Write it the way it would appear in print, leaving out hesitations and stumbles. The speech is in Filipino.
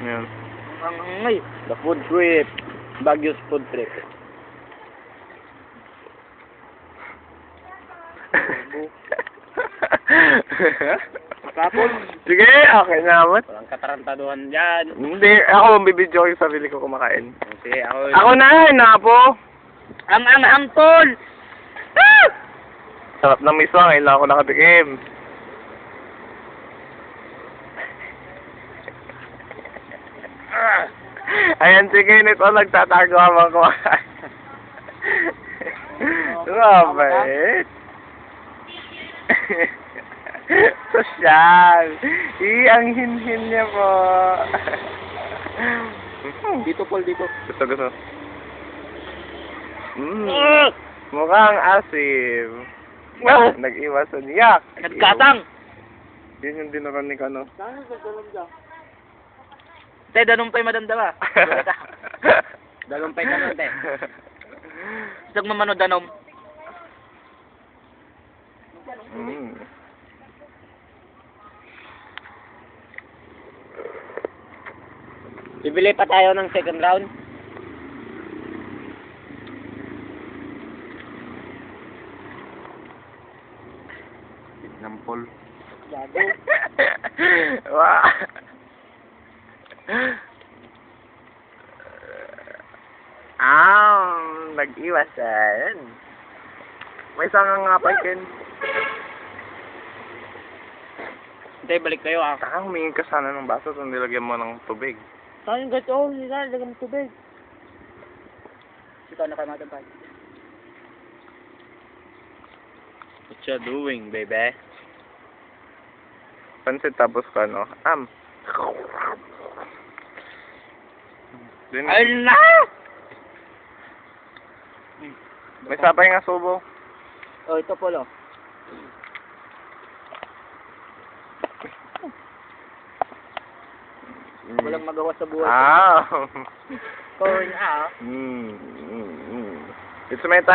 Yan. Ang ngay. The food trip. Baguio's food trip. Kapon. Sige, okay naman. Walang katarantaduhan dyan. Hindi, ako bibidyo ko yung sarili ko kumakain. Sige, ako. Ako na, napo. Ang tol! Ah! Sarap ng miswa, ngayon lang ako nakatikim. Ayan, sige, nito nagtatago habang kumakain. Robert. Sosyal. Ang hin-hin niya po. Dito, Paul, dito. Gusto. Mukhang asim. Nag-iwasan. Yak! Nagkatang! Yun yung dinaranig ano. Te, danumpay madamdama. Danumpay ka nun, te. Sag mamano danom. Bibili pa tayo ng second round. Nampol. Gago. Wow. Nag-iwasan. May sanga nga pa, Ken. Hindi, balik kayo ah. Taka, humingin ka sana ng baso kung nilagyan mo ng tubig. Saan yung gato? Saan lagyan mo tubig? Ikaw na kayo matapad. What you doing, baby? Pansit tapos ka, no? Ayun na! May sapay nga subo. Oh, ito polo. Walang magawa sa buhay. Ah. Corn ah. It's my time.